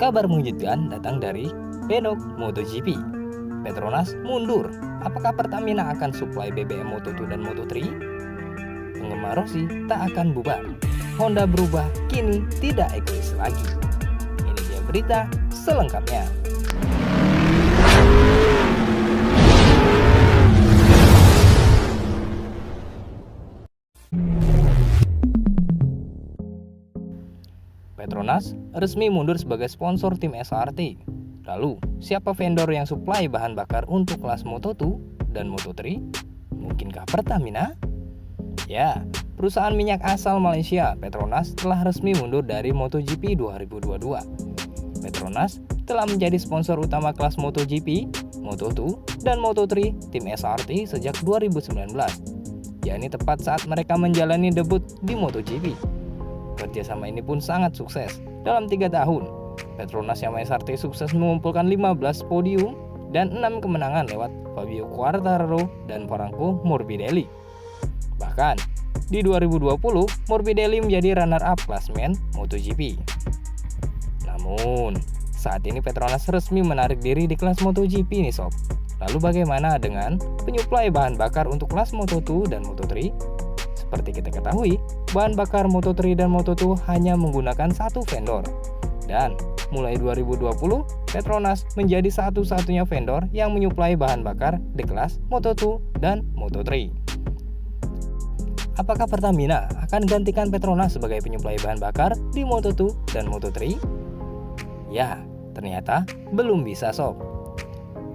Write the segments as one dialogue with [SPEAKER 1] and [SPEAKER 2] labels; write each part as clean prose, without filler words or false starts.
[SPEAKER 1] Kabar mengejutkan datang dari Pedok MotoGP. Petronas mundur. Apakah Pertamina akan suplai BBM Moto2 dan Moto3? Penggemar Rossi tak akan bubar. Honda berubah, kini tidak egois lagi. Ini dia berita selengkapnya. Petronas resmi mundur sebagai sponsor tim SRT. Lalu, siapa vendor yang suplai bahan bakar untuk kelas Moto2 dan Moto3? Mungkinkah Pertamina? Ya, perusahaan minyak asal Malaysia, Petronas, telah resmi mundur dari MotoGP 2022. Petronas telah menjadi sponsor utama kelas MotoGP, Moto2, dan Moto3 tim SRT sejak 2019, yakni tepat saat mereka menjalani debut di MotoGP. Kerjasama ini pun sangat sukses. Dalam 3 tahun, Petronas Yamaha SRT sukses mengumpulkan 15 podium dan 6 kemenangan lewat Fabio Quartararo dan Franco Morbidelli. Bahkan, di 2020, Morbidelli menjadi runner-up klasemen MotoGP. Namun, saat ini Petronas resmi menarik diri di kelas MotoGP nih sob. Lalu bagaimana dengan penyuplai bahan bakar untuk kelas Moto2 dan Moto3? Seperti kita ketahui, bahan bakar Moto3 dan Moto2 hanya menggunakan satu vendor. Dan mulai 2020, Petronas menjadi satu-satunya vendor yang menyuplai bahan bakar di kelas Moto2 dan Moto3. Apakah Pertamina akan gantikan Petronas sebagai penyuplai bahan bakar di Moto2 dan Moto3? Ya, ternyata belum bisa sob.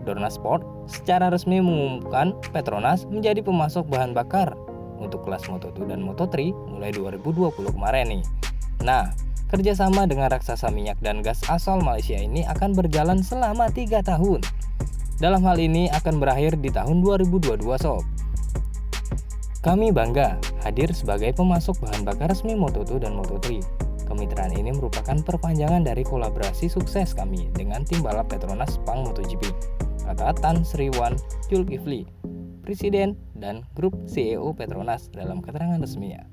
[SPEAKER 1] Dorna Sport secara resmi mengumumkan Petronas menjadi pemasok bahan bakar untuk kelas Moto2 dan Moto3 mulai 2020 kemarin nih. Nah, kerjasama dengan raksasa minyak dan gas asal Malaysia ini akan berjalan selama 3 tahun. Dalam hal ini akan berakhir di tahun 2022 sob. Kami bangga hadir sebagai pemasok bahan bakar resmi Moto2 dan Moto3. Kemitraan ini merupakan perpanjangan dari kolaborasi sukses kami dengan tim balap Petronas Sepang MotoGP, kata Tan Sri Wan Julkifli, Presiden dan Grup CEO Petronas dalam keterangan resminya.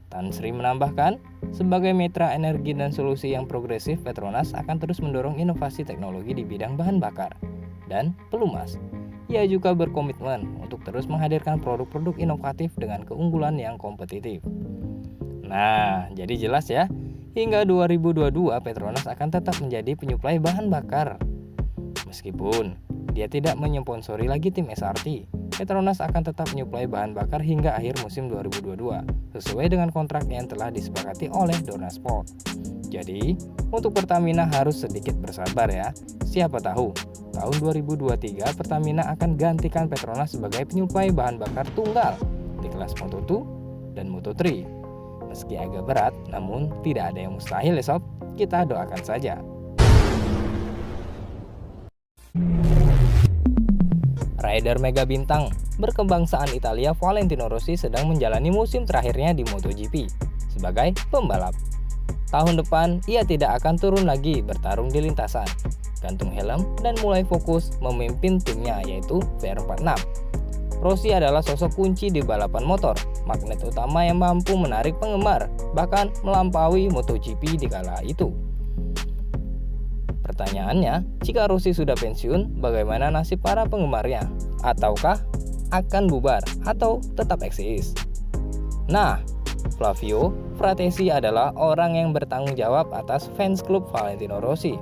[SPEAKER 1] Tan Sri menambahkan, sebagai mitra energi dan solusi yang progresif, Petronas akan terus mendorong inovasi teknologi di bidang bahan bakar dan pelumas. Ia juga berkomitmen untuk terus menghadirkan produk-produk inovatif dengan keunggulan yang kompetitif. Nah, jadi jelas ya, hingga 2022 Petronas akan tetap menjadi penyuplai bahan bakar. Meskipun dia tidak menyponsori lagi tim SRT, Petronas akan tetap menyuplai bahan bakar hingga akhir musim 2022 sesuai dengan kontrak yang telah disepakati oleh Dorna Sport. Jadi, untuk Pertamina harus sedikit bersabar ya. Siapa tahu, tahun 2023 Pertamina akan gantikan Petronas sebagai penyuplai bahan bakar tunggal di kelas Moto2 dan Moto3. Meski agak berat, namun tidak ada yang mustahil ya sob. Kita doakan saja. Rider mega bintang berkebangsaan Italia Valentino Rossi sedang menjalani musim terakhirnya di MotoGP sebagai pembalap. Tahun depan ia tidak akan turun lagi bertarung di lintasan, gantung helm dan mulai fokus memimpin timnya yaitu VR46. Rossi adalah sosok kunci di balapan motor, magnet utama yang mampu menarik penggemar, bahkan melampaui MotoGP di kala itu. Pertanyaannya, jika Rossi sudah pensiun, bagaimana nasib para penggemarnya? Ataukah akan bubar atau tetap eksis? Nah, Flavio Fratesi adalah orang yang bertanggung jawab atas fans klub Valentino Rossi,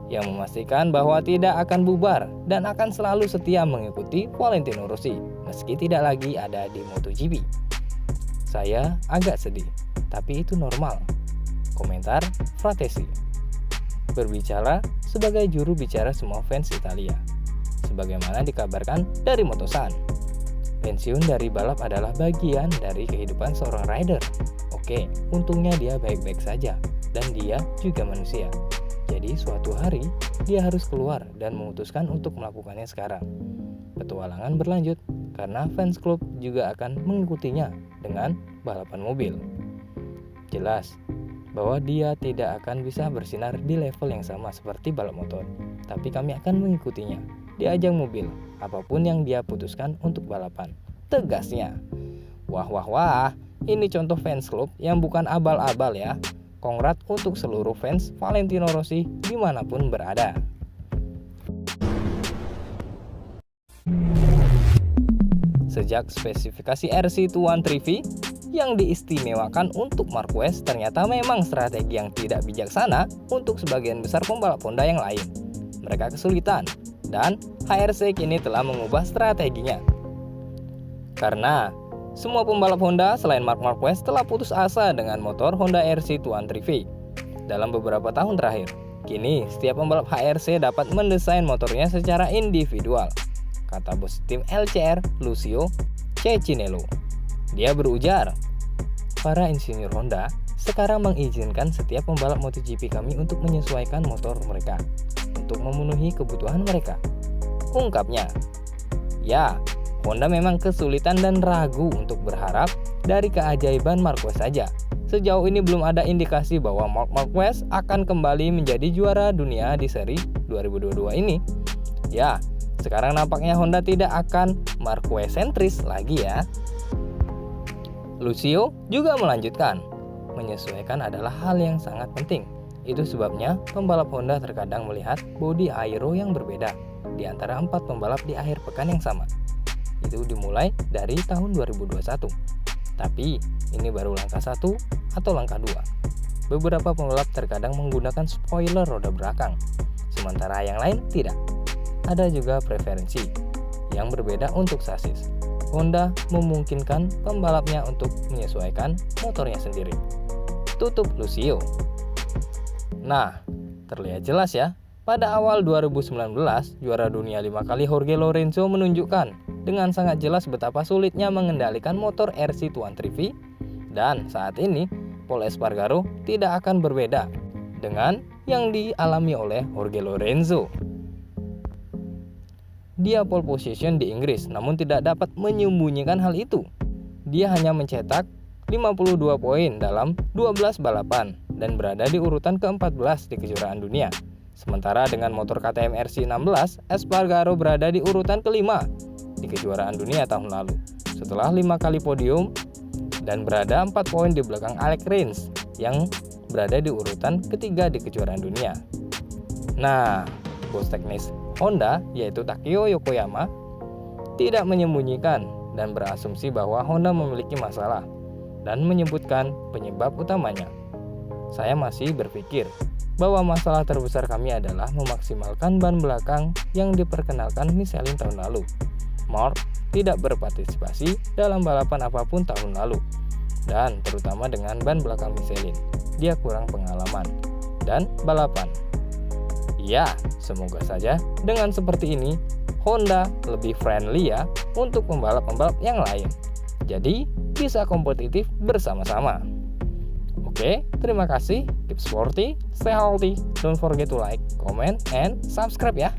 [SPEAKER 1] yang memastikan bahwa tidak akan bubar dan akan selalu setia mengikuti Valentino Rossi, meski tidak lagi ada di MotoGP. Saya agak sedih, tapi itu normal, komentar Fratesi. Berbicara sebagai juru bicara semua fans Italia. Sebagaimana dikabarkan dari Motosan, pensiun dari balap adalah bagian dari kehidupan seorang rider. Oke, untungnya dia baik-baik saja dan dia juga manusia. Jadi suatu hari dia harus keluar dan memutuskan untuk melakukannya sekarang. Petualangan berlanjut karena fans klub juga akan mengikutinya dengan balapan mobil. Jelas bahwa dia tidak akan bisa bersinar di level yang sama seperti balap motor, tapi kami akan mengikutinya di ajang mobil, apapun yang dia putuskan untuk balapan, tegasnya. Wah, ini contoh fans klub yang bukan abal-abal ya. Congrats untuk seluruh fans Valentino Rossi dimanapun berada. Sejak spesifikasi RC213V yang diistimewakan untuk Marquez ternyata memang strategi yang tidak bijaksana untuk sebagian besar pembalap Honda yang lain. Mereka kesulitan, dan HRC kini telah mengubah strateginya. Karena semua pembalap Honda selain Marc Marquez telah putus asa dengan motor Honda RC213V dalam beberapa tahun terakhir. Kini setiap pembalap HRC dapat mendesain motornya secara individual, kata bos tim LCR Lucio Cecinello. Dia berujar, para insinyur Honda sekarang mengizinkan setiap pembalap MotoGP kami untuk menyesuaikan motor mereka untuk memenuhi kebutuhan mereka. Ungkapnya, ya, Honda memang kesulitan dan ragu untuk berharap dari keajaiban Marquez saja. Sejauh ini belum ada indikasi bahwa Marc Marquez akan kembali menjadi juara dunia di seri 2022 ini. Ya, sekarang nampaknya Honda tidak akan Marquez-sentris lagi ya. Lucio juga melanjutkan, menyesuaikan adalah hal yang sangat penting. Itu sebabnya pembalap Honda terkadang melihat bodi aero yang berbeda di antara 4 pembalap di akhir pekan yang sama. Itu dimulai dari tahun 2021. Tapi ini baru langkah 1 atau langkah 2. Beberapa pembalap terkadang menggunakan spoiler roda belakang, sementara yang lain tidak. Ada juga preferensi yang berbeda untuk sasis. Honda memungkinkan pembalapnya untuk menyesuaikan motornya sendiri. Tutup Lucio. Nah, terlihat jelas ya, pada awal 2019, juara dunia 5 kali Jorge Lorenzo menunjukkan dengan sangat jelas betapa sulitnya mengendalikan motor RC213V, dan saat ini Pol Espargaro tidak akan berbeda dengan yang dialami oleh Jorge Lorenzo. Dia pole position di Inggris, namun tidak dapat menyembunyikan hal itu. Dia hanya mencetak 52 poin dalam 12 balapan dan berada di urutan ke-14 di kejuaraan dunia. Sementara dengan motor KTM RC16, Espargaro berada di urutan ke-5 di kejuaraan dunia tahun lalu. Setelah 5 kali podium dan berada 4 poin di belakang Alex Rins yang berada di urutan ke-3 di kejuaraan dunia. Nah, bos teknis Honda yaitu Takeo Yokoyama tidak menyembunyikan dan berasumsi bahwa Honda memiliki masalah dan menyebutkan penyebab utamanya. Saya masih berpikir bahwa masalah terbesar kami adalah memaksimalkan ban belakang yang diperkenalkan Michelin tahun lalu. Marc tidak berpartisipasi dalam balapan apapun tahun lalu, dan terutama dengan ban belakang Michelin. Dia kurang pengalaman dan balapan. Ya, semoga saja dengan seperti ini Honda lebih friendly ya untuk pembalap-pembalap yang lain. Jadi bisa kompetitif bersama-sama. Oke, terima kasih. Keep sporty, stay healthy. Don't forget to like, comment, and subscribe ya.